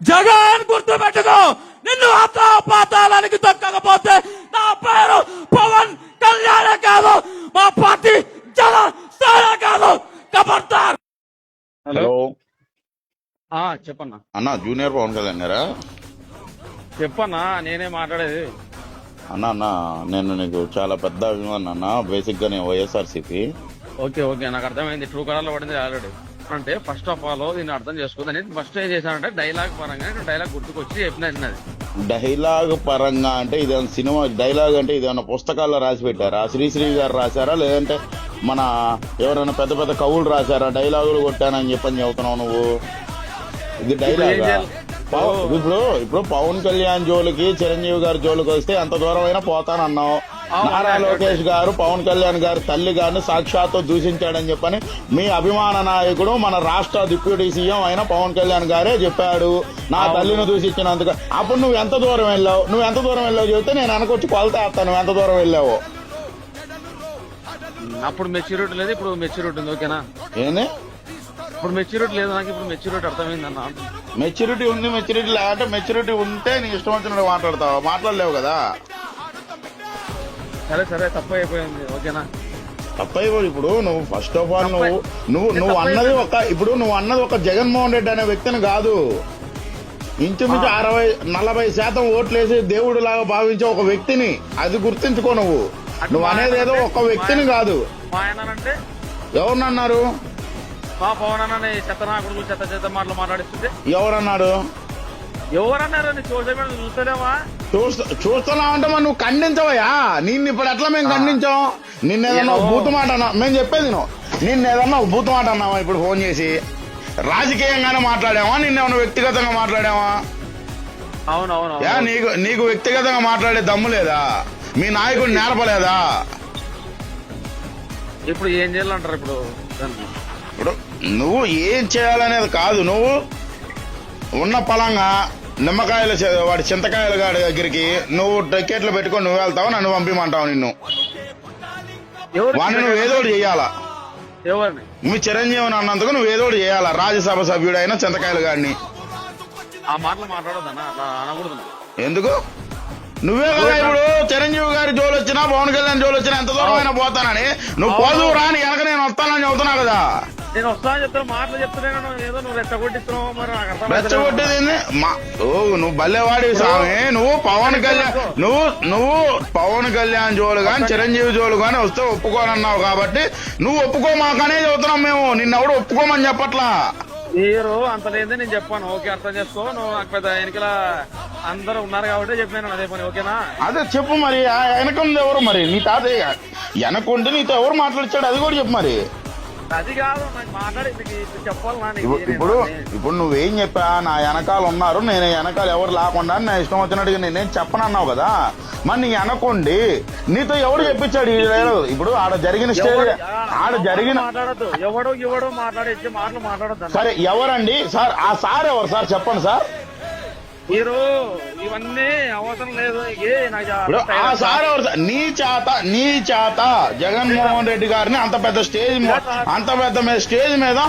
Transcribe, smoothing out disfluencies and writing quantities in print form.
జగన్ గుర్తు పెట్టుకో, నిన్ను పాతాళానికి తొక్కకపోతే నా పేరు పవన్ కళ్యాణ్ కాదు, మా పార్టీ జనసేన కాదు. ఖబర్దార్. హలో చెప్పన్నా. అన్న జూనియర్ పవన్ కళ్యాణ్ గారా? చెప్పన్నా, నేనే మాట్లాడేది. అన్న నేను నీకు చాలా పెద్ద అభిమానం అన్న. బేసిక్ గా నేను వైఎస్ఆర్సీపీ. ఓకే నాకు అర్థమైంది. ట్రూ కలర్ లో పడింది ఆల్రెడీ. అంటే ఫస్ట్ ఆఫ్ ఆల్ దీన్ని అర్థం చేసుకోదని ఫస్ట్ ఏం చేశానంటే డైలాగ్ పరంగా డైలాగ్ గుర్తుకొచ్చి చెప్పినది. డైలాగ్ పరంగా అంటే ఇదేమన్నా సినిమా డైలాగ్ అంటే ఇదేమన్నా పుస్తకాల్లో రాసి పెట్టారా? శ్రీశ్రీ గారు రాశారా, లేదంటే మన ఎవరైనా పెద్ద పెద్ద కవులు రాశారా? డైలాగులు కొట్టానని చెప్పని చెబుతున్నావు నువ్వు. ఇది డైలాగ్. ఇప్పుడు పవన్ కళ్యాణ్ జోలికి చిరంజీవి గారి జోలికి వస్తే ఎంత దూరం అయినా పోతానన్నావు. నారా లోకేష్ గారు పవన్ కళ్యాణ్ గారి తల్లి గారిని సాక్షాత్తు దూషించాడని చెప్పని మీ అభిమాన నాయకుడు మన రాష్ట్ర డిప్యూటీ సీఎం అయిన పవన్ కళ్యాణ్ గారే చెప్పాడు, నా తల్లిని దూషించినందుకు. అప్పుడు నువ్వు ఎంత దూరం వెళ్ళావు చెబితే నేను వెనకొచ్చి కొలతా వేస్తాను. నువ్వు ఎంత దూరం వెళ్ళావు? అప్పుడు మెచ్యూరిటీ లేదు, ఇప్పుడు మెచ్యూరిటీ ఉంది. ఓకేనా? ఏంది ఇప్పుడు మెచ్యూరిటీ లేదు నాకు, ఇప్పుడు మెచ్యూరిటీ అర్థమైందన్న. మెచ్యూరిటీ ఉంది, మెచ్యూరిటీ లేదంటే మెచ్యూరిటీ ఉంటే నీ ఇష్టం వచ్చినట్టు మాట్లాడతావా? మాట్లాడలేవు కదా. సరే తప్పు అయిపోయింది. ఓకేనా? తప్పైపోయి ఇప్పుడు నువ్వు ఫస్ట్ ఆఫ్ ఆల్ నువ్వు అన్నది ఒక జగన్మోహన్ రెడ్డి అనే వ్యక్తిని కాదు. ఇంచుమించు 40% ఓట్లేసి దేవుడు లాగా భావించే ఒక వ్యక్తిని. అది గుర్తించుకో. నువ్వు అనేది ఏదో ఒక వ్యక్తిని కాదు. ఎవరినన్నారు? మా పవన్ అన్న చెత్త నా కొడుకు చెత్త మాటలు మాట్లాడిస్తుంటే ఎవరన్నారు? ఎవరన్నారు? Social media చూస్తలేవా? చూస్తున్నావంటే మరి నువ్వు ఖండించవయ్యా. నిన్ను ఇప్పుడు ఎట్లా మేము ఖండించాం? నిన్నేదన్నా ఒక బూతు మాట అన్నా? మేము చెప్పేది నిన్నేదన్నా ఒక బూతు మాట అన్నావా? ఇప్పుడు ఫోన్ చేసి రాజకీయంగానే మాట్లాడావా? నిన్నేమన్నా వ్యక్తిగతంగా మాట్లాడావా? అవునవును. నీకు వ్యక్తిగతంగా మాట్లాడే దమ్ము లేదా? మీ నాయకుడు నేర్పలేదా? ఇప్పుడు ఏం చేయాలంటారు? ఇప్పుడు నువ్వు ఏం చేయాలనేది కాదు. నువ్వు ఉన్న పలంగా నిమ్మకాయలు వాడి చింతకాయల గాడి దగ్గరికి నువ్వు టికెట్లు పెట్టుకొని నువ్వు వెళ్తావు, నన్ను పంపిమంటావు. నిన్ను వాడిని నువ్వు ఏదోటి చేయాలా. మీ చిరంజీవిని అన్నందుకు నువ్వు ఏదోటి చేయాలా. రాజ్యసభ సభ్యుడు అయిన చింతకాయల గాడిని ఆ మాటలు మాట్లాడొద్దన్నా, అనకూడదు. ఎందుకు? నువ్వే కదా ఇప్పుడు చిరంజీవి గారి జోలు వచ్చినా పవన్ కళ్యాణ్ జోలు వచ్చినా ఎంత దూరం అయినా పోతానని నువ్వు పోదు రాని వెనక నేను వస్తానని చెబుతున్నావు కదా. నేను వస్తానని చెప్తాను, మాటలు చెప్తున్నాను. ఏదో నువ్వు రెచ్చగొట్టిస్తున్నావు. మరి రెచ్చగొట్టేది నువ్వు బల్లెవాడివి స్వామి. నువ్వు పవన్ కళ్యాణ్ జోలు గాని చిరంజీవి జోలు గాని వస్తే ఒప్పుకోనన్నావు కాబట్టి నువ్వు ఒప్పుకోమాకనే చెబుతున్నాం మేము. నిన్నెవడు ఒప్పుకోమని చెప్పట్లా. మీరు అంత లేదే నేను చెప్పాను. ఓకే, అర్థం చేసుకో. నువ్వు నాకు పెద్ద ఎన్నికల అందరూ ఉన్నారు కాబట్టి చెప్పాను అదే పని. ఓకేనా? అదే చెప్పు. మరి వెనకుంది ఎవరు? మరి నీ తాతయ్య వెనకుంటే నీతో ఎవరు మాట్లాడిచ్చాడు? అది కూడా చెప్పు. మరి అది కాదు నాకు మాట్లాడి చెప్పాలి. ఇప్పుడు నువ్వేం చెప్పా? నా వెనకాల ఉన్నారు, నేను వెనకాల ఎవరు లేకుండా నా ఇష్టం వచ్చినట్టుగా నేనేం చెప్పనన్నావు కదా. మరి నీ వెనకుండి నీతో ఎవడు చెప్పించాడు? ఇప్పుడు ఆడ జరిగిన మాట్లాడద్దు. ఎవడో మాట్లాడే మాటలు మాట్లాడద్దు. సరే ఎవరండి సార్? ఆ సార్ ఎవరు సార్? చెప్పండి సార్. మీరు ఇవన్నీ అవసరం లేదు. ఆ సార్ ఎవరు? నీ చేత జగన్మోహన్ రెడ్డి గారిని అంత పెద్ద స్టేజ్ మీద